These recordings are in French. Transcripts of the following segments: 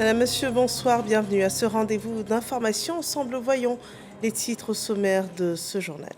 Madame, Monsieur, bonsoir, bienvenue à ce rendez-vous d'information. Ensemble, voyons les titres sommaires de ce journal.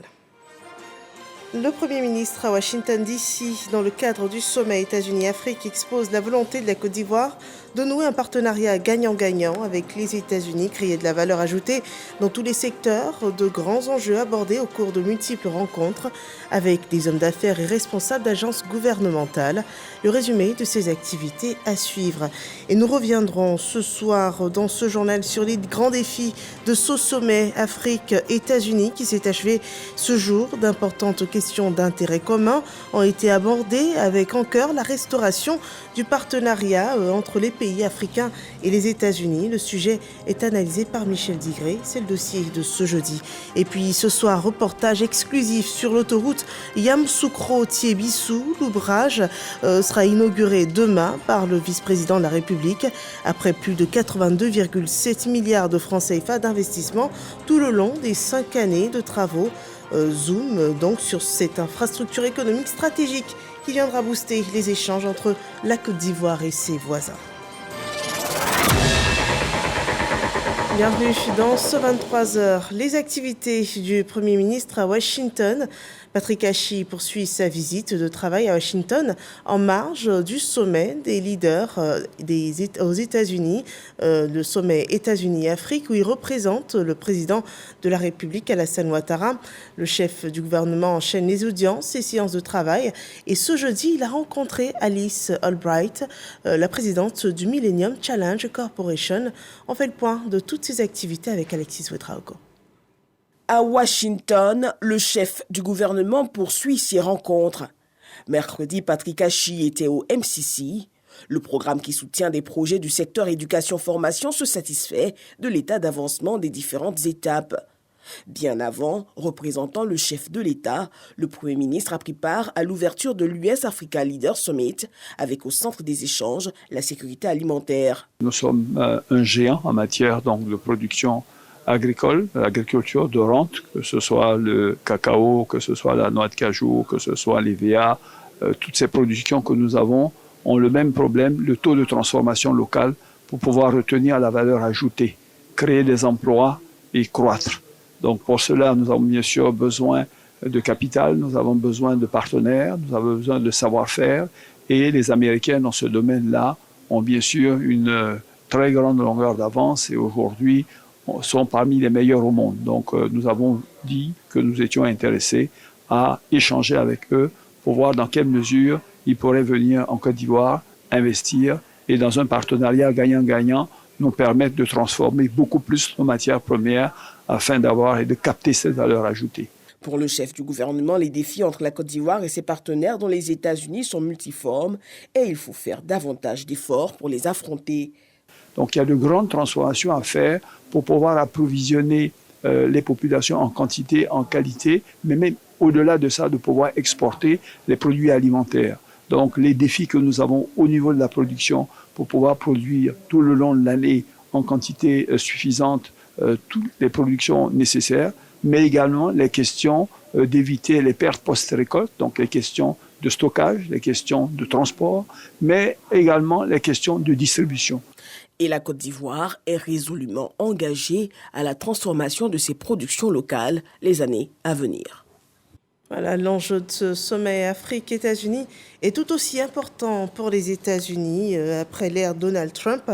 Le Premier ministre à Washington DC, dans le cadre du sommet États-Unis-Afrique, expose la volonté de la Côte d'Ivoire de nouer un partenariat gagnant-gagnant avec les États-Unis, créer de la valeur ajoutée dans tous les secteurs, de grands enjeux abordés au cours de multiples rencontres avec des hommes d'affaires et responsables d'agences gouvernementales. Le résumé de ces activités à suivre. Et nous reviendrons ce soir dans ce journal sur les grands défis de ce sommet Afrique-États-Unis qui s'est achevé ce jour. D'importantes questions d'intérêt commun ont été abordées avec en cœur la restauration du partenariat entre les pays africains et les États-Unis. Le sujet est analysé par Michel Digré. C'est le dossier de ce jeudi. Et puis ce soir, reportage exclusif sur l'autoroute Yamoussoukro-Thiébissou. L'ouvrage sera inauguré demain par le vice-président de la République après plus de 82,7 milliards de francs CFA d'investissement tout le long des 5 années de travaux. Zoom donc sur cette infrastructure économique stratégique qui viendra booster les échanges entre la Côte d'Ivoire et ses voisins. Bienvenue dans ce 23h. Les activités du Premier ministre à Washington. Patrick Hachi poursuit sa visite de travail à Washington en marge du sommet des leaders aux États-Unis, le sommet États-Unis-Afrique, où il représente le président de la République, Alassane Ouattara. Le chef du gouvernement enchaîne les audiences et séances de travail. Et ce jeudi, il a rencontré Alice Albright, la présidente du Millennium Challenge Corporation. On fait le point de toutes ces activités avec Alexis Ouedraogo. À Washington, le chef du gouvernement poursuit ses rencontres. Mercredi, Patrick Hachi était au MCC. Le programme qui soutient des projets du secteur éducation-formation se satisfait de l'état d'avancement des différentes étapes. Bien avant, représentant le chef de l'État, le Premier ministre a pris part à l'ouverture de l'US Africa Leaders Summit avec au centre des échanges la sécurité alimentaire. Nous sommes un géant en matière de production agricole, l'agriculture de rente, que ce soit le cacao, que ce soit la noix de cajou, que ce soit l'EVA, toutes ces productions que nous avons ont le même problème, le taux de transformation local pour pouvoir retenir la valeur ajoutée, créer des emplois et croître. Donc pour cela, nous avons bien sûr besoin de capital, nous avons besoin de partenaires, nous avons besoin de savoir-faire et les Américains dans ce domaine-là ont bien sûr une très grande longueur d'avance et aujourd'hui sont parmi les meilleurs au monde. Donc nous avons dit que nous étions intéressés à échanger avec eux pour voir dans quelle mesure ils pourraient venir en Côte d'Ivoire investir et dans un partenariat gagnant-gagnant nous permettre de transformer beaucoup plus nos matières premières afin d'avoir et de capter cette valeur ajoutée. Pour le chef du gouvernement, les défis entre la Côte d'Ivoire et ses partenaires dont les États-Unis sont multiformes et il faut faire davantage d'efforts pour les affronter. Donc il y a de grandes transformations à faire pour pouvoir approvisionner les populations en quantité, en qualité, mais même au-delà de ça, de pouvoir exporter les produits alimentaires. Donc les défis que nous avons au niveau de la production pour pouvoir produire tout le long de l'année en quantité suffisante toutes les productions nécessaires, mais également les questions d'éviter les pertes post-récolte, donc les questions de stockage, les questions de transport, mais également les questions de distribution. Et la Côte d'Ivoire est résolument engagée à la transformation de ses productions locales les années à venir. Voilà, l'enjeu de ce sommet Afrique-États-Unis est tout aussi important pour les États-Unis. Après l'ère Donald Trump,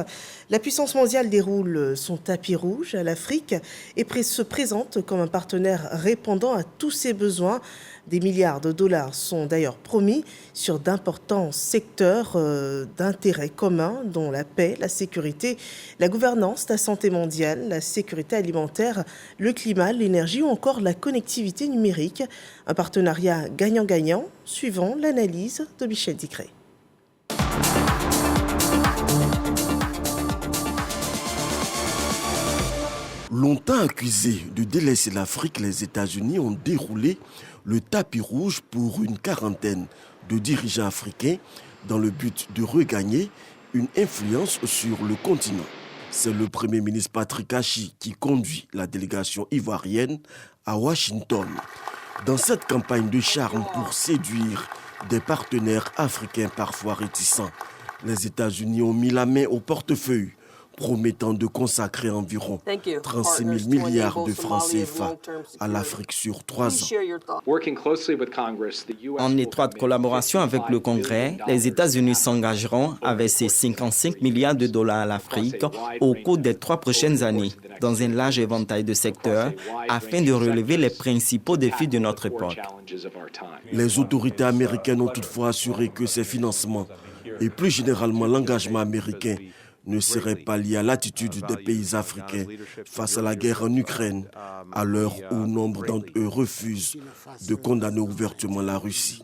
la puissance mondiale déroule son tapis rouge à l'Afrique et se présente comme un partenaire répondant à tous ses besoins. Des milliards de dollars sont d'ailleurs promis sur d'importants secteurs d'intérêt commun, dont la paix, la sécurité, la gouvernance, la santé mondiale, la sécurité alimentaire, le climat, l'énergie ou encore la connectivité numérique. Un partenariat gagnant-gagnant, suivant l'analyse de Michel Digré. Longtemps accusés de délaisser l'Afrique, les États-Unis ont déroulé le tapis rouge pour une quarantaine de dirigeants africains dans le but de regagner une influence sur le continent. C'est le Premier ministre Patrick Hachi qui conduit la délégation ivoirienne à Washington. Dans cette campagne de charme pour séduire des partenaires africains parfois réticents, les États-Unis ont mis la main au portefeuille promettant de consacrer environ 36 000 milliards de francs CFA à l'Afrique sur 3 ans. En étroite collaboration avec le Congrès, les États-Unis s'engageront à verser 55 milliards de dollars à l'Afrique au cours des 3 prochaines années, dans un large éventail de secteurs, afin de relever les principaux défis de notre époque. Les autorités américaines ont toutefois assuré que ces financements et plus généralement l'engagement américain ne serait pas lié à l'attitude des pays africains face à la guerre en Ukraine, à l'heure où nombre d'entre eux refusent de condamner ouvertement la Russie.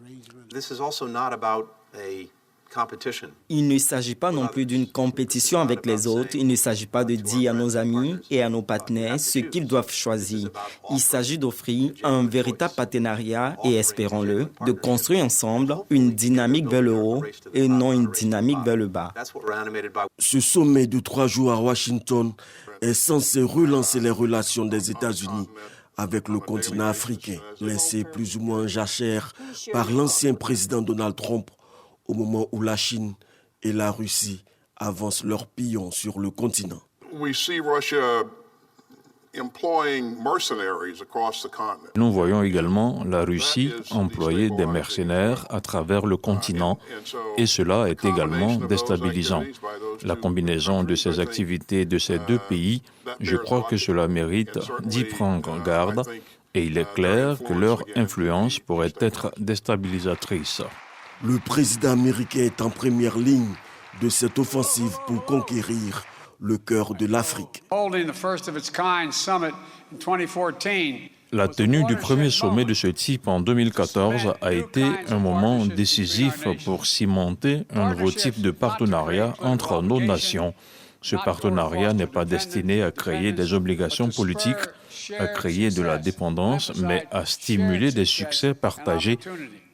Il ne s'agit pas non plus d'une compétition avec les autres. Il ne s'agit pas de dire à nos amis et à nos partenaires ce qu'ils doivent choisir. Il s'agit d'offrir un véritable partenariat et, espérons-le, de construire ensemble une dynamique vers le haut et non une dynamique vers le bas. Ce sommet de 3 jours à Washington est censé relancer les relations des États-Unis avec le continent africain, laissé plus ou moins en jachère par l'ancien président Donald Trump au moment où la Chine et la Russie avancent leurs pillons sur le continent. Nous voyons également la Russie employer des mercenaires à travers le continent et cela est également déstabilisant. La combinaison de ces activités de ces deux pays, je crois que cela mérite d'y prendre garde et il est clair que leur influence pourrait être déstabilisatrice. Le président américain est en première ligne de cette offensive pour conquérir le cœur de l'Afrique. La tenue du premier sommet de ce type en 2014 a été un moment décisif pour cimenter un nouveau type de partenariat entre nos nations. Ce partenariat n'est pas destiné à créer des obligations politiques, à créer de la dépendance, mais à stimuler des succès partagés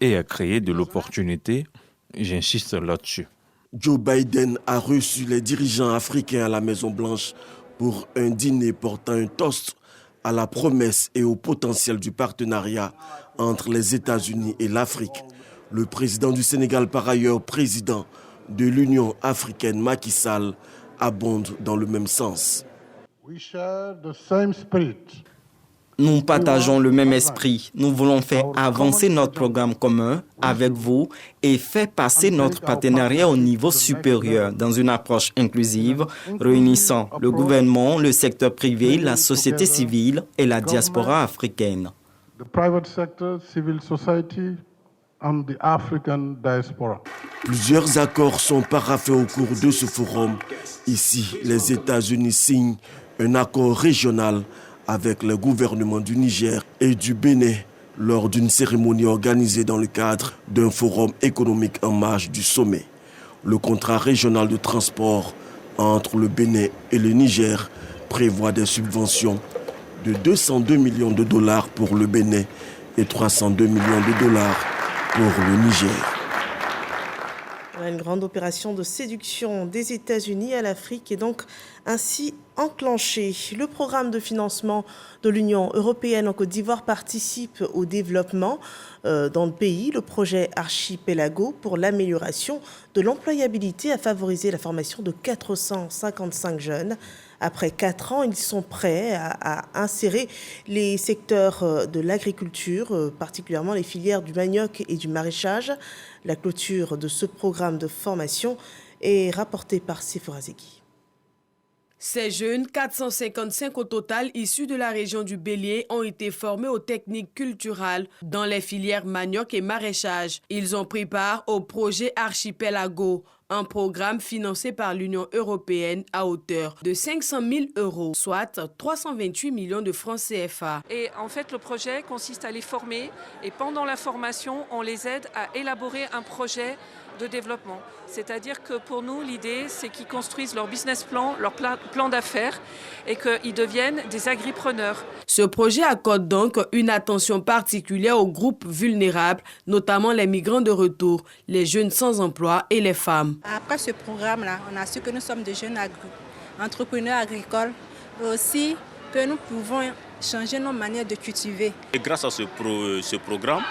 et à créer de l'opportunité. J'insiste là-dessus. Joe Biden a reçu les dirigeants africains à la Maison-Blanche pour un dîner portant un toast à la promesse et au potentiel du partenariat entre les États-Unis et l'Afrique. Le président du Sénégal, par ailleurs président de l'Union africaine, Macky Sall, abonde dans le même sens. Nous partageons le même esprit. Nous voulons faire avancer notre programme commun avec vous et faire passer notre partenariat au niveau supérieur dans une approche inclusive réunissant le gouvernement, le secteur privé, la société civile et la diaspora africaine. Plusieurs accords sont paraphés au cours de ce forum. Ici, les États-Unis signent un accord régional avec le gouvernement du Niger et du Bénin lors d'une cérémonie organisée dans le cadre d'un forum économique en marge du sommet. Le contrat régional de transport entre le Bénin et le Niger prévoit des subventions de 202 millions de dollars pour le Bénin et 302 millions de dollars pour le Niger. Une grande opération de séduction des États-Unis à l'Afrique est donc ainsi enclenchée. Le programme de financement de l'Union européenne en Côte d'Ivoire participe au développement dans le pays. Le projet Archipelago pour l'amélioration de l'employabilité a favorisé la formation de 455 jeunes. Après 4 ans, ils sont prêts à insérer les secteurs de l'agriculture, particulièrement les filières du manioc et du maraîchage. La clôture de ce programme de formation est rapportée par Sephora Zegui. Ces jeunes, 455 au total, issus de la région du Bélier, ont été formés aux techniques culturales dans les filières manioc et maraîchage. Ils ont pris part au projet Archipelago, un programme financé par l'Union européenne à hauteur de 500 000 €, soit 328 millions de francs CFA. Et en fait, le projet consiste à les former et pendant la formation, on les aide à élaborer un projet de développement. C'est-à-dire que pour nous, l'idée, c'est qu'ils construisent leur business plan, leur plan d'affaires et qu'ils deviennent des agripreneurs. Ce projet accorde donc une attention particulière aux groupes vulnérables, notamment les migrants de retour, les jeunes sans emploi et les femmes. Après ce programme-là, on a su que nous sommes des jeunes entrepreneurs agricoles, mais aussi que nous pouvons changer nos manières de cultiver. Et grâce à ce programme,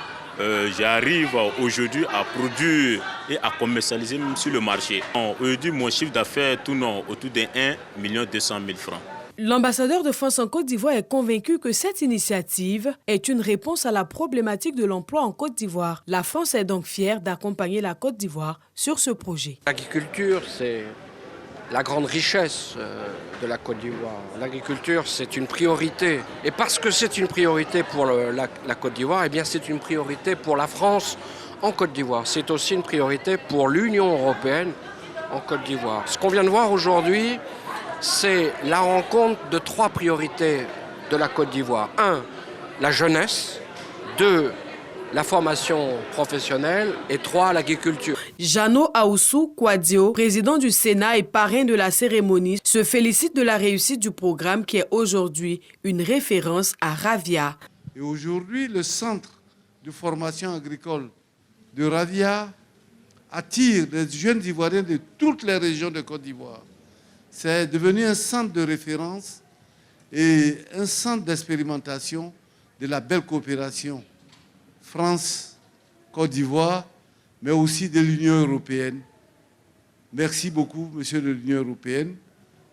j'arrive aujourd'hui à produire et à commercialiser même sur le marché. Aujourd'hui, mon chiffre d'affaires tourne autour de 1 200 000 francs. L'ambassadeur de France en Côte d'Ivoire est convaincu que cette initiative est une réponse à la problématique de l'emploi en Côte d'Ivoire. La France est donc fière d'accompagner la Côte d'Ivoire sur ce projet. L'agriculture, c'est la grande richesse de la Côte d'Ivoire. L'agriculture, c'est une priorité. Et parce que c'est une priorité pour la Côte d'Ivoire, eh bien c'est une priorité pour la France en Côte d'Ivoire. C'est aussi une priorité pour l'Union européenne en Côte d'Ivoire. Ce qu'on vient de voir aujourd'hui, c'est la rencontre de 3 priorités de la Côte d'Ivoire. 1, la jeunesse. 2, la formation professionnelle. Et 3, l'agriculture. Jano Aoussou Kouadio, président du Sénat et parrain de la cérémonie, se félicite de la réussite du programme qui est aujourd'hui une référence à Ravia. Et aujourd'hui, le centre de formation agricole de Ravia attire des jeunes Ivoiriens de toutes les régions de Côte d'Ivoire. C'est devenu un centre de référence et un centre d'expérimentation de la belle coopération France-Côte d'Ivoire, mais aussi de l'Union européenne. Merci beaucoup, monsieur de l'Union européenne,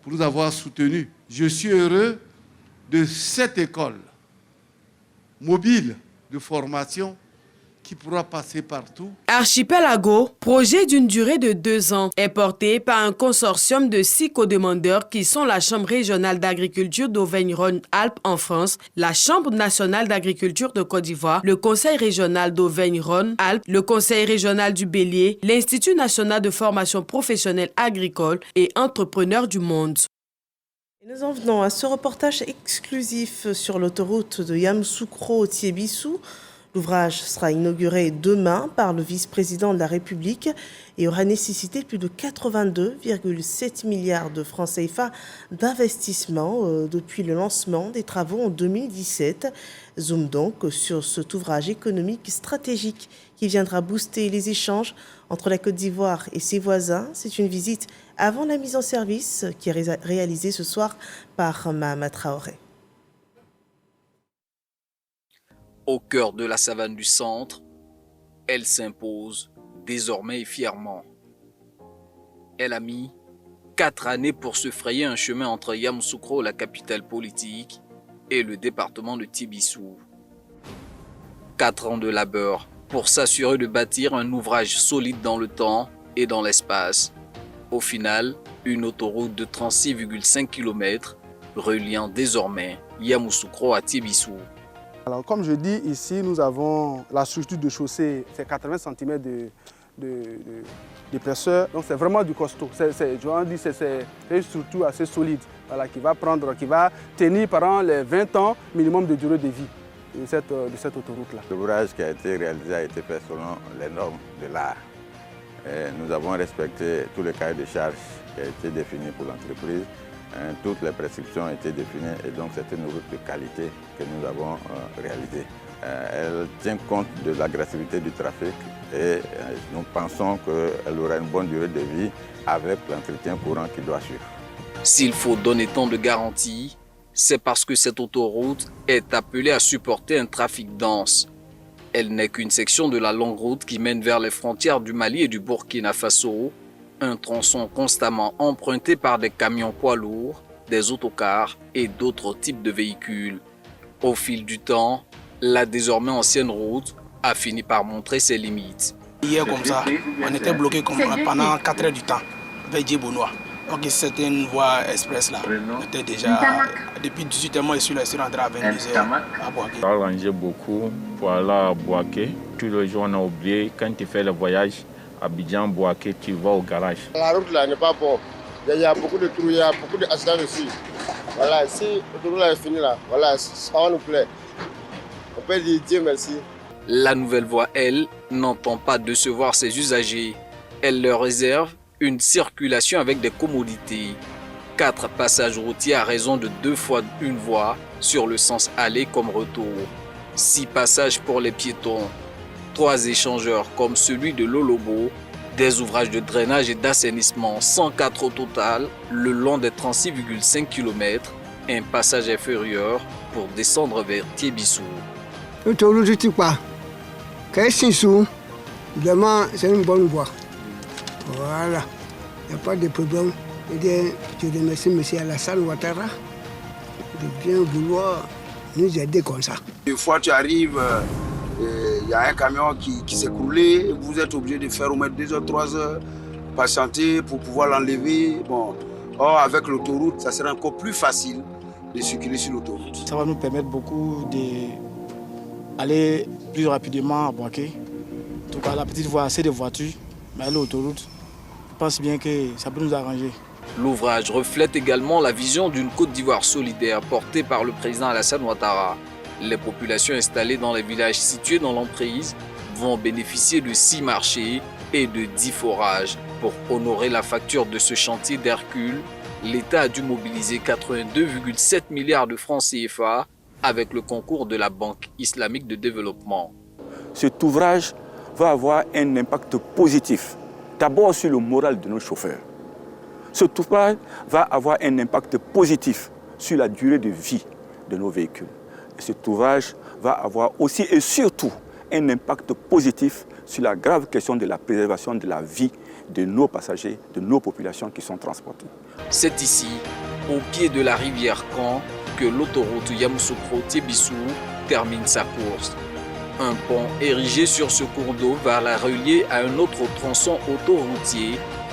pour nous avoir soutenus. Je suis heureux de cette école mobile de formation qui pourra passer partout. Archipelago, projet d'une durée de 2 ans, est porté par un consortium de 6 co-demandeurs qui sont la Chambre régionale d'agriculture d'Auvergne-Rhône-Alpes en France, la Chambre nationale d'agriculture de Côte d'Ivoire, le Conseil régional d'Auvergne-Rhône-Alpes, le Conseil régional du Bélier, l'Institut national de formation professionnelle agricole et entrepreneurs du monde. Nous en venons à ce reportage exclusif sur l'autoroute de Yamoussoukro-Thiébissou. L'ouvrage sera inauguré demain par le vice-président de la République et aura nécessité plus de 82,7 milliards de francs CFA d'investissement depuis le lancement des travaux en 2017. Zoom donc sur cet ouvrage économique stratégique qui viendra booster les échanges entre la Côte d'Ivoire et ses voisins. C'est une visite avant la mise en service qui est réalisée ce soir par Mahama Traoré. Au cœur de la savane du centre, elle s'impose désormais et fièrement. Elle a mis 4 années pour se frayer un chemin entre Yamoussoukro, la capitale politique, et le département de Thiébissou. 4 ans de labeur pour s'assurer de bâtir un ouvrage solide dans le temps et dans l'espace. Au final, une autoroute de 36,5 km reliant désormais Yamoussoukro à Thiébissou. Alors, comme je dis, ici, nous avons la structure de chaussée, c'est 80 cm d'épaisseur, donc c'est vraiment du costaud. C'est une structure assez solide, voilà, qui va tenir pendant les 20 ans minimum de durée de vie de cette autoroute-là. L'ouvrage qui a été réalisé a été fait selon les normes de l'art. Nous avons respecté tous les cahiers de charges qui ont été définis pour l'entreprise. Toutes les prescriptions ont été définies et donc c'est une route de qualité que nous avons réalisée. Elle tient compte de l'agressivité du trafic et nous pensons qu'elle aura une bonne durée de vie avec l'entretien courant qui doit suivre. S'il faut donner tant de garanties, c'est parce que cette autoroute est appelée à supporter un trafic dense. Elle n'est qu'une section de la longue route qui mène vers les frontières du Mali et du Burkina Faso, un tronçon constamment emprunté par des camions poids lourds, des autocars et d'autres types de véhicules. Au fil du temps, la désormais ancienne route a fini par montrer ses limites. Hier comme ça, on était bloqué pendant 4 heures du temps vers Djibounois. Donc c'était une voie express là. On était déjà, depuis 18 mois, je suis rentré à 22h à Boaké. On a rangé beaucoup pour aller à Boaké. Tous les jours on a oublié, quand tu fais le voyage, Abidjan, Boaké, tu vas au garage. La route là n'est pas bonne. Il y a beaucoup de trous, il y a beaucoup d'accidents aussi. Voilà, si l'autoroute est finie là, voilà, ça nous plaît. On peut dire Dieu merci. La nouvelle voie, elle, n'entend pas décevoir ses usagers. Elle leur réserve une circulation avec des commodités. 4 passages routiers à raison de 2 fois une voie sur le sens aller comme retour. 6 passages pour les piétons. 3 échangeurs comme celui de Lolobo, des ouvrages de drainage et d'assainissement, 104 au total, le long des 36,5 km, un passage inférieur pour descendre vers Thiébissou. Vraiment, c'est une bonne voie. Voilà. Il n'y a pas de problème. Je remercie M. Alassane Ouattara de bien vouloir nous aider comme ça. Une fois tu arrives, il y a un camion qui s'est coulé, vous êtes obligé de faire au moins 2 heures, 3 heures, patienter pour pouvoir l'enlever. Bon. Or, avec l'autoroute, ça sera encore plus facile de circuler sur l'autoroute. Ça va nous permettre beaucoup d'aller plus rapidement à Boaké. En tout cas, la petite voie, assez de voitures, mais à l'autoroute, je pense bien que ça peut nous arranger. L'ouvrage reflète également la vision d'une Côte d'Ivoire solidaire portée par le président Alassane Ouattara. Les populations installées dans les villages situés dans l'emprise vont bénéficier de 6 marchés et de 10 forages. Pour honorer la facture de ce chantier d'Hercule, l'État a dû mobiliser 82,7 milliards de francs CFA avec le concours de la Banque islamique de développement. Cet ouvrage va avoir un impact positif, d'abord sur le moral de nos chauffeurs. Cet ouvrage va avoir un impact positif sur la durée de vie de nos véhicules. Et cet ouvrage va avoir aussi et surtout un impact positif sur la grave question de la préservation de la vie de nos passagers, de nos populations qui sont transportées. C'est ici, au pied de la rivière Caen, que l'autoroute Yamoussoukro-Tiébissou termine sa course. Un pont érigé sur ce cours d'eau va la relier à un autre tronçon autoroutier,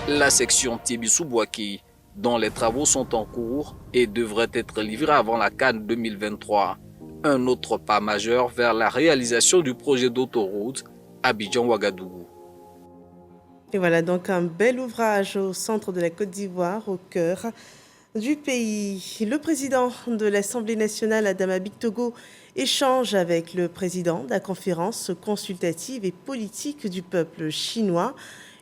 la section Tiébissou-Boaké, dont les travaux sont en cours et devraient être livrés avant la CAN 2023. Un autre pas majeur vers la réalisation du projet d'autoroute Abidjan-Ouagadougou. Et voilà donc un bel ouvrage au centre de la Côte d'Ivoire, au cœur du pays. Le président de l'Assemblée nationale, Adama Bictogo, échange avec le président de la conférence consultative et politique du peuple chinois.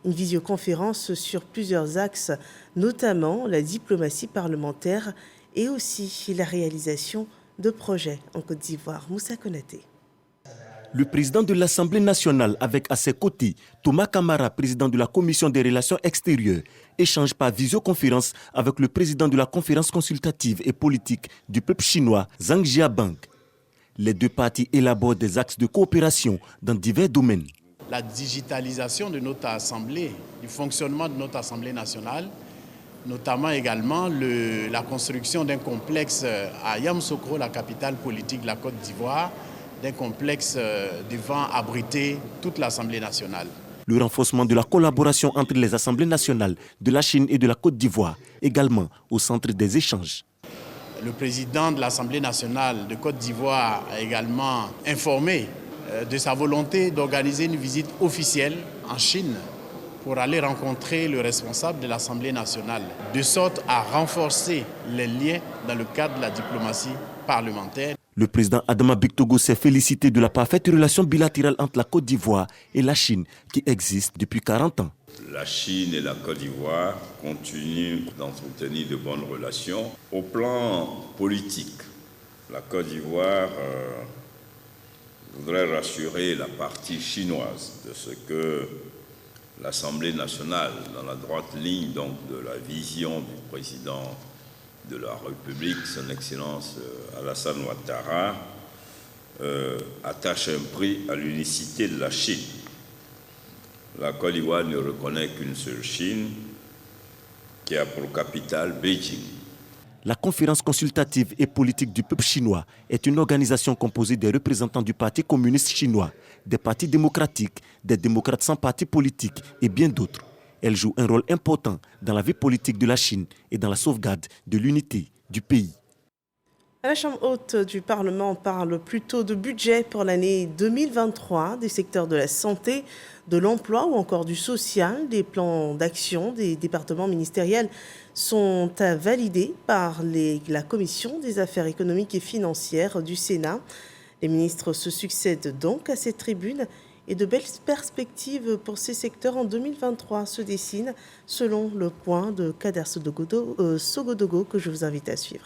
Une visioconférence sur plusieurs axes, notamment la diplomatie parlementaire et aussi la réalisation de projets en Côte d'Ivoire. Moussa Konaté. Le président de l'Assemblée nationale, avec à ses côtés Thomas Kamara, président de la Commission des relations extérieures, échange par visioconférence avec le président de la conférence consultative et politique du peuple chinois, Zhang Jiabang. Les deux parties élaborent des axes de coopération dans divers domaines. La digitalisation de notre Assemblée, du fonctionnement de notre Assemblée nationale, notamment également la construction d'un complexe à Yamoussoukro, la capitale politique de la Côte d'Ivoire, d'un complexe devant abriter toute l'Assemblée nationale. Le renforcement de la collaboration entre les Assemblées nationales de la Chine et de la Côte d'Ivoire, également au centre des échanges. Le président de l'Assemblée nationale de Côte d'Ivoire a également informé de sa volonté d'organiser une visite officielle en Chine pour aller rencontrer le responsable de l'Assemblée nationale, de sorte à renforcer les liens dans le cadre de la diplomatie parlementaire. Le président Adama Bictogo s'est félicité de la parfaite relation bilatérale entre la Côte d'Ivoire et la Chine qui existe depuis 40 ans. La Chine et la Côte d'Ivoire continuent d'entretenir de bonnes relations. Au plan politique, la Côte d'Ivoire voudrais rassurer la partie chinoise de ce que l'Assemblée nationale, dans la droite ligne donc de la vision du président de la République, son Excellence Alassane Ouattara, attache un prix à l'unicité de la Chine. La Côte d'Ivoire ne reconnaît qu'une seule Chine, qui a pour capitale Beijing. La conférence consultative et politique du peuple chinois est une organisation composée des représentants du Parti communiste chinois, des partis démocratiques, des démocrates sans parti politique et bien d'autres. Elle joue un rôle important dans la vie politique de la Chine et dans la sauvegarde de l'unité du pays. À la Chambre haute du Parlement, on parle plutôt de budget pour l'année 2023, des secteurs de la santé, de l'emploi ou encore du social. Des plans d'action des départements ministériels sont à valider par la Commission des affaires économiques et financières du Sénat. Les ministres se succèdent donc à cette tribune et de belles perspectives pour ces secteurs en 2023 se dessinent selon le point de Kader Sogodogo que je vous invite à suivre.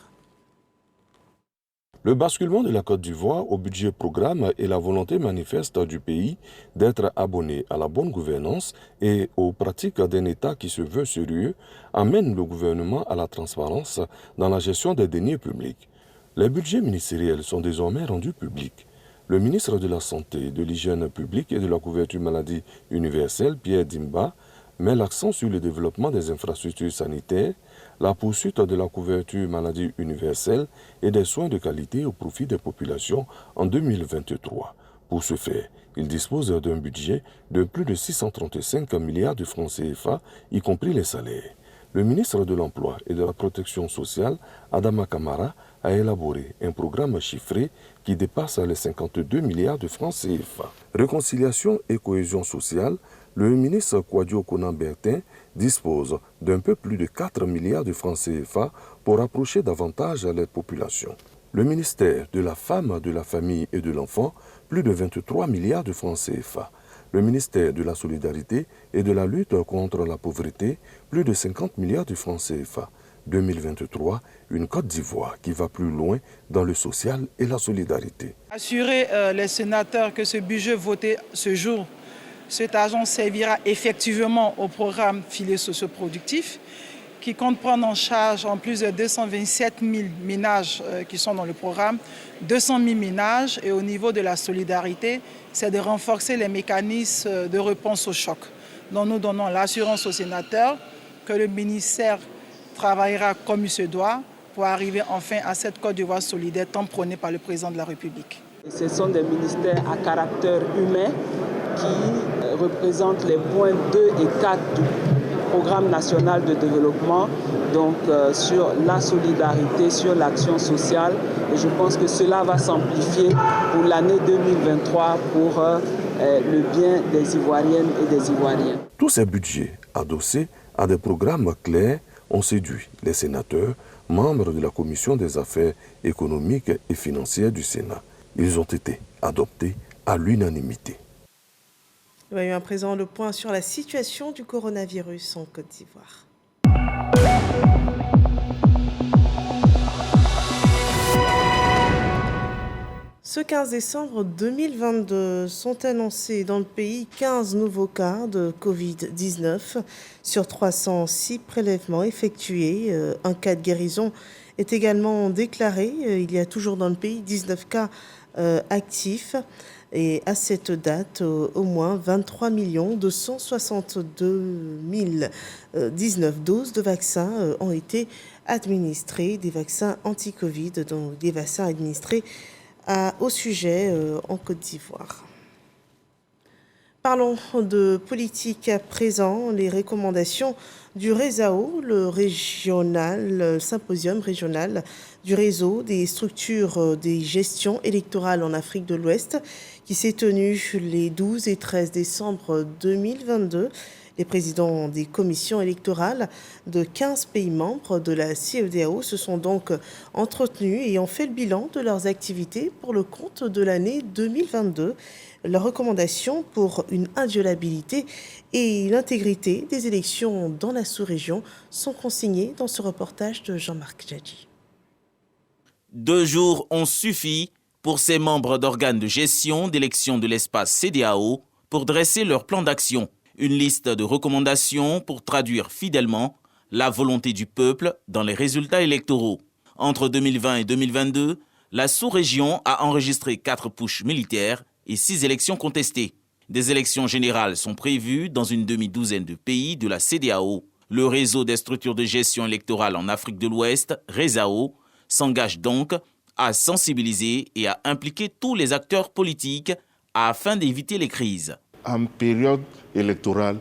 Le basculement de la Côte d'Ivoire au budget programme et la volonté manifeste du pays d'être abonné à la bonne gouvernance et aux pratiques d'un État qui se veut sérieux amènent le gouvernement à la transparence dans la gestion des deniers publics. Les budgets ministériels sont désormais rendus publics. Le ministre de la Santé, de l'Hygiène publique et de la couverture maladie universelle, Pierre Dimba, met l'accent sur le développement des infrastructures sanitaires, la poursuite de la couverture maladie universelle et des soins de qualité au profit des populations en 2023. Pour ce faire, il dispose d'un budget de plus de 635 milliards de francs CFA, y compris les salaires. Le ministre de l'Emploi et de la Protection sociale, Adama Kamara, a élaboré un programme chiffré qui dépasse les 52 milliards de francs CFA. Réconciliation et cohésion sociale, le ministre Kouadio Konan-Bertin dispose d'un peu plus de 4 milliards de francs CFA pour approcher davantage les populations. Le ministère de la Femme, de la Famille et de l'Enfant, plus de 23 milliards de francs CFA. Le ministère de la Solidarité et de la lutte contre la pauvreté, plus de 50 milliards de francs CFA. 2023, une Côte d'Ivoire qui va plus loin dans le social et la solidarité. Assurer les sénateurs que ce budget voté ce jour, cet argent servira effectivement au programme Filets socioproductifs qui compte prendre en charge en plus de 227 000 ménages qui sont dans le programme, 200 000 ménages, et au niveau de la solidarité, c'est de renforcer les mécanismes de réponse au choc. Donc nous donnons l'assurance aux sénateurs que le ministère travaillera comme il se doit pour arriver enfin à cette Côte d'Ivoire solidaire tant prônée par le président de la République. Ce sont des ministères à caractère humain qui représentent les points 2 et 4 du programme national de développement, donc sur la solidarité, sur l'action sociale. Et je pense que cela va s'amplifier pour l'année 2023 pour le bien des Ivoiriennes et des Ivoiriens. Tous ces budgets adossés à des programmes clairs ont séduit les sénateurs, membres de la Commission des affaires économiques et financières du Sénat. Ils ont été adoptés à l'unanimité. Voyons à présent le point sur la situation du coronavirus en Côte d'Ivoire. Ce 15 décembre 2022 sont annoncés dans le pays 15 nouveaux cas de Covid-19 sur 306 prélèvements effectués. Un cas de guérison est également déclaré. Il y a toujours dans le pays 19 cas actifs. Et à cette date, au moins 23 262 019 doses de vaccins ont été administrées, des vaccins anti-Covid, donc des vaccins administrés au sujet en Côte d'Ivoire. Parlons de politique à présent, les recommandations du RESAO, le symposium régional du réseau des structures des gestions électorales en Afrique de l'Ouest, qui s'est tenu les 12 et 13 décembre 2022. Les présidents des commissions électorales de 15 pays membres de la CEDEAO se sont donc entretenus et ont fait le bilan de leurs activités pour le compte de l'année 2022. Leurs recommandations pour une inviolabilité et l'intégrité des élections dans la sous-région sont consignées dans ce reportage de Jean-Marc Djadji. 2 jours ont suffi pour ces membres d'organes de gestion d'élections de l'espace CEDEAO pour dresser leur plan d'action. Une liste de recommandations pour traduire fidèlement la volonté du peuple dans les résultats électoraux. Entre 2020 et 2022, la sous-région a enregistré 4 putschs militaires et 6 élections contestées. Des élections générales sont prévues dans une demi-douzaine de pays de la CEDEAO. Le réseau des structures de gestion électorale en Afrique de l'Ouest, RESAO, s'engage donc à sensibiliser et à impliquer tous les acteurs politiques afin d'éviter les crises. En période électorale,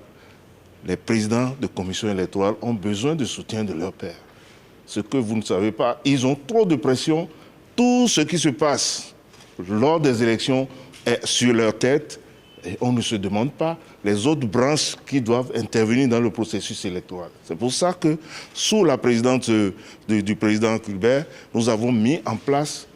les présidents de commissions électorales ont besoin de soutien de leurs pairs. Ce que vous ne savez pas, ils ont trop de pression. Tout ce qui se passe lors des élections est sur leur tête et on ne se demande pas les autres branches qui doivent intervenir dans le processus électoral. C'est pour ça que, sous la présidence du président Culbert, nous avons mis en place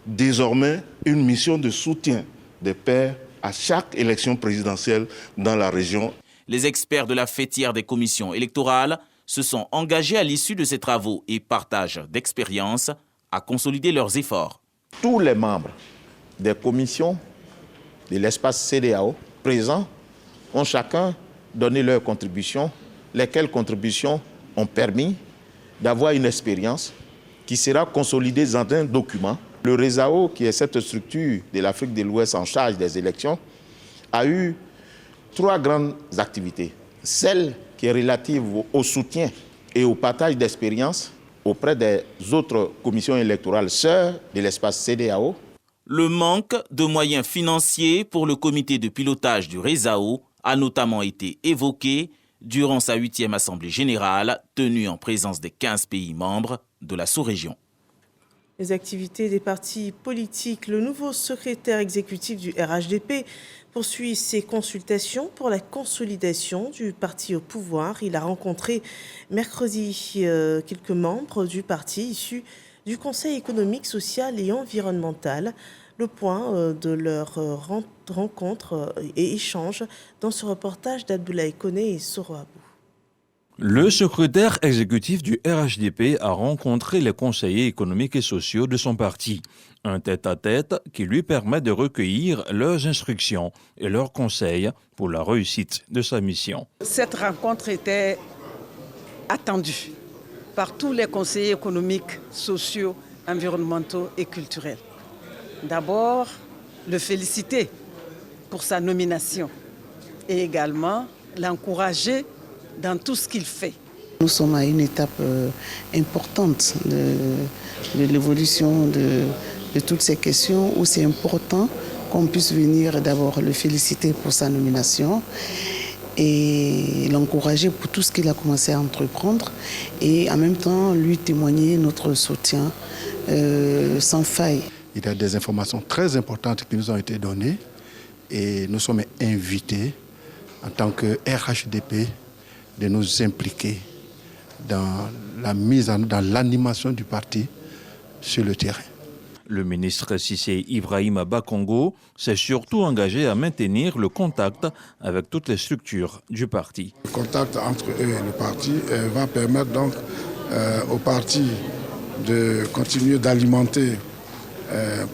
désormais une mission de soutien des pairs à chaque élection présidentielle dans la région. Les experts de la fêtière des commissions électorales se sont engagés à l'issue de ces travaux et partagent d'expériences à consolider leurs efforts. Tous les membres des commissions de l'espace CEDEAO présents ont chacun donné leur contribution, lesquelles contributions ont permis d'avoir une expérience qui sera consolidée dans un document Le RESAO, qui est cette structure de l'Afrique de l'Ouest en charge des élections, a eu 3 grandes activités. Celle qui est relative au soutien et au partage d'expériences auprès des autres commissions électorales sœurs de l'espace CEDEAO. Le manque de moyens financiers pour le comité de pilotage du RESAO a notamment été évoqué durant sa 8e Assemblée générale tenue en présence des 15 pays membres de la sous-région. Les activités des partis politiques. Le nouveau secrétaire exécutif du RHDP poursuit ses consultations pour la consolidation du parti au pouvoir. Il a rencontré mercredi quelques membres du parti issus du Conseil économique, social et environnemental. Le point de leur rencontre et échange dans ce reportage d'Abdoulaye Koné et Soro Abou. Le secrétaire exécutif du RHDP a rencontré les conseillers économiques et sociaux de son parti. Un tête-à-tête qui lui permet de recueillir leurs instructions et leurs conseils pour la réussite de sa mission. Cette rencontre était attendue par tous les conseillers économiques, sociaux, environnementaux et culturels. D'abord, le féliciter pour sa nomination et également l'encourager dans tout ce qu'il fait. Nous sommes à une étape importante de l'évolution de toutes ces questions où c'est important qu'on puisse venir d'abord le féliciter pour sa nomination et l'encourager pour tout ce qu'il a commencé à entreprendre et en même temps lui témoigner notre soutien sans faille. Il y a des informations très importantes qui nous ont été données et nous sommes invités en tant que RHDP de nous impliquer dans l'animation du parti sur le terrain. Le ministre Cissé Ibrahima Bakongo s'est surtout engagé à maintenir le contact avec toutes les structures du parti. Le contact entre eux et le parti va permettre donc au parti de continuer d'alimenter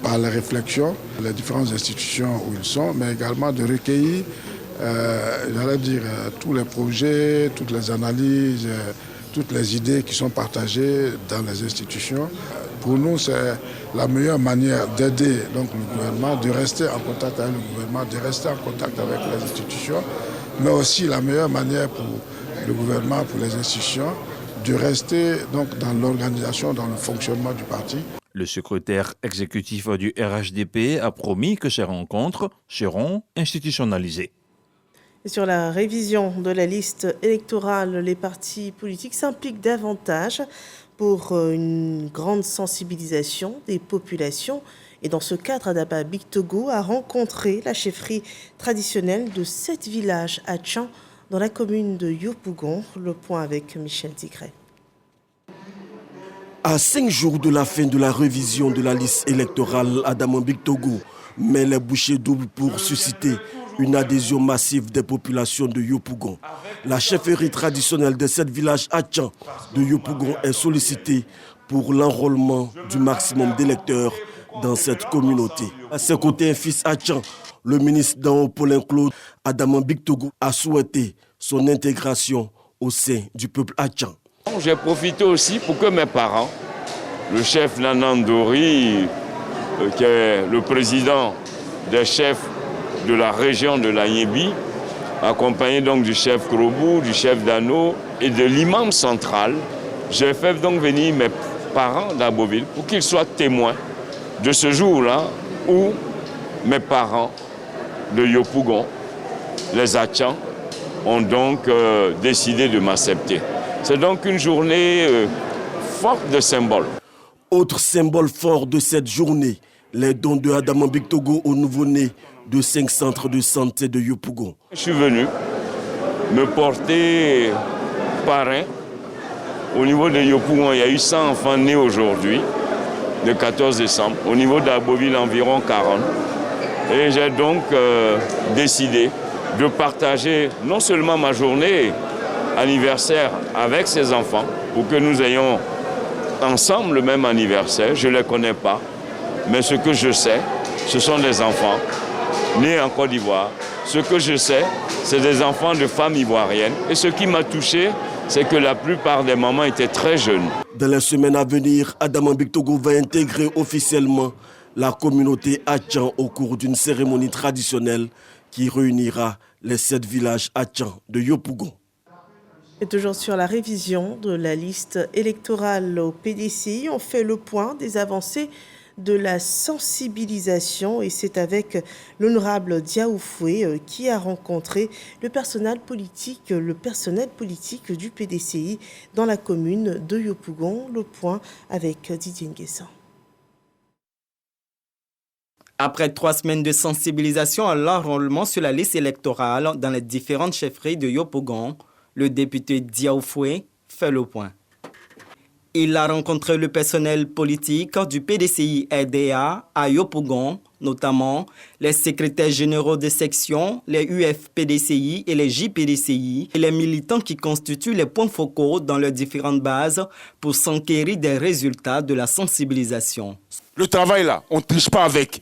par la réflexion les différentes institutions où ils sont, mais également de recueillir tous les projets, toutes les analyses, toutes les idées qui sont partagées dans les institutions. Pour nous, c'est la meilleure manière d'aider donc, le gouvernement, de rester en contact avec le gouvernement, de rester en contact avec les institutions, mais aussi la meilleure manière pour le gouvernement, pour les institutions, de rester donc, dans l'organisation, dans le fonctionnement du parti. Le secrétaire exécutif du RHDP a promis que ces rencontres seront institutionnalisées. Et sur la révision de la liste électorale, les partis politiques s'impliquent davantage pour une grande sensibilisation des populations. Et dans ce cadre, Adama Bictogo a rencontré la chefferie traditionnelle de 7 villages à Tchan, dans la commune de Yopougon. Le point avec Michel Tigret. À 5 jours de la fin de la révision de la liste électorale, Adama Bictogo met les bouchées doubles pour susciter une adhésion massive des populations de Yopougon. La chefferie traditionnelle de 7 villages à Tchan de Yopougon est sollicitée pour l'enrôlement du maximum d'électeurs dans cette communauté. À ses côtés, un fils à Tchan, le ministre d'En Haut Paulin Claude Adama Bictogo a souhaité son intégration au sein du peuple à Tchan. J'ai profité aussi pour que mes parents, le chef Nanandori, qui est le président des chefs de la région de la Yébi, accompagné donc du chef Krobou, du chef Dano et de l'imam central, j'ai fait donc venir mes parents d'Aboville pour qu'ils soient témoins de ce jour-là où mes parents de Yopougon, les Atchans, ont donc décidé de m'accepter. C'est donc une journée forte de symboles. Autre symbole fort de cette journée, les dons de Adama Bictogo au nouveau-né de 5 centres de santé de Yopougon. Je suis venu me porter parrain. Au niveau de Yopougon, il y a eu 100 enfants nés aujourd'hui, le 14 décembre. Au niveau d'Aboville, environ 40. Et j'ai donc décidé de partager non seulement ma journée anniversaire avec ces enfants, pour que nous ayons ensemble le même anniversaire. Je ne les connais pas, mais ce que je sais, ce sont des enfants nés en Côte d'Ivoire. Ce que je sais, c'est des enfants de femmes ivoiriennes. Et ce qui m'a touché, c'est que la plupart des mamans étaient très jeunes. Dans les semaines à venir, Adama Bictogo va intégrer officiellement la communauté Atchan au cours d'une cérémonie traditionnelle qui réunira les 7 villages Atchan de Yopougon. Et toujours sur la révision de la liste électorale au PDCI, on fait le point des avancées de la sensibilisation et c'est avec l'honorable Diaoufoué qui a rencontré le personnel politique du PDCI dans la commune de Yopougon. Le point avec Didier Nguessan. Après 3 semaines de sensibilisation à l'enrôlement sur la liste électorale dans les différentes chefferies de Yopougon, le député Diaoufoué fait le point. Il a rencontré le personnel politique du PDCI RDA à Yopougon, notamment les secrétaires généraux de section, les UFPDCI et les JPDCI, et les militants qui constituent les points focaux dans leurs différentes bases pour s'enquérir des résultats de la sensibilisation. Le travail là, on ne triche pas avec.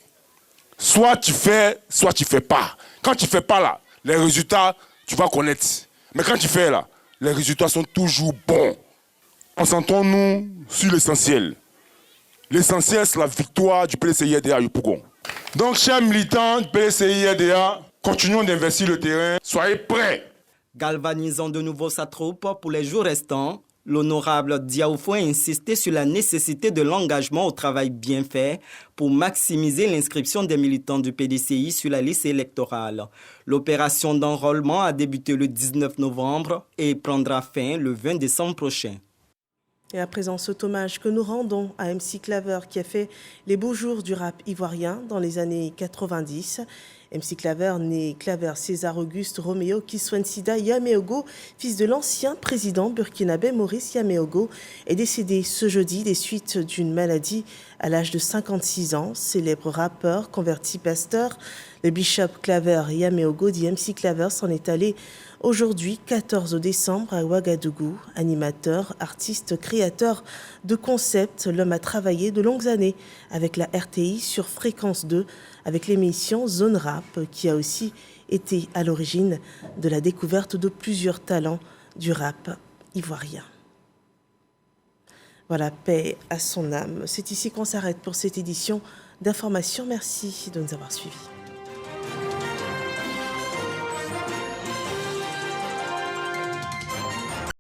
Soit tu fais pas. Quand tu fais pas là, les résultats, tu vas connaître. Mais quand tu fais là, les résultats sont toujours bons. Concentrons-nous sur l'essentiel. L'essentiel, c'est la victoire du PDCI-RDA à Yopougon. Donc, chers militants du PDCI-RDA, continuons d'investir le terrain. Soyez prêts. Galvanisant de nouveau sa troupe pour les jours restants, l'honorable Diaoufoué a insisté sur la nécessité de l'engagement au travail bien fait pour maximiser l'inscription des militants du PDCI sur la liste électorale. L'opération d'enrôlement a débuté le 19 novembre et prendra fin le 20 décembre prochain. Et à présent, cet hommage que nous rendons à MC Claver qui a fait les beaux jours du rap ivoirien dans les années 90. MC Claver, né Claver César Auguste Roméo Kiswansida Yameogo, fils de l'ancien président burkinabé Maurice Yameogo, est décédé ce jeudi des suites d'une maladie à l'âge de 56 ans. Célèbre rappeur, converti pasteur, le bishop Claver Yameogo dit MC Claver s'en est allé aujourd'hui, 14 décembre, à Ouagadougou. Animateur, artiste, créateur de concepts, l'homme a travaillé de longues années avec la RTI sur Fréquence 2, avec l'émission Zone Rap, qui a aussi été à l'origine de la découverte de plusieurs talents du rap ivoirien. Voilà, paix à son âme. C'est ici qu'on s'arrête pour cette édition d'information. Merci de nous avoir suivis.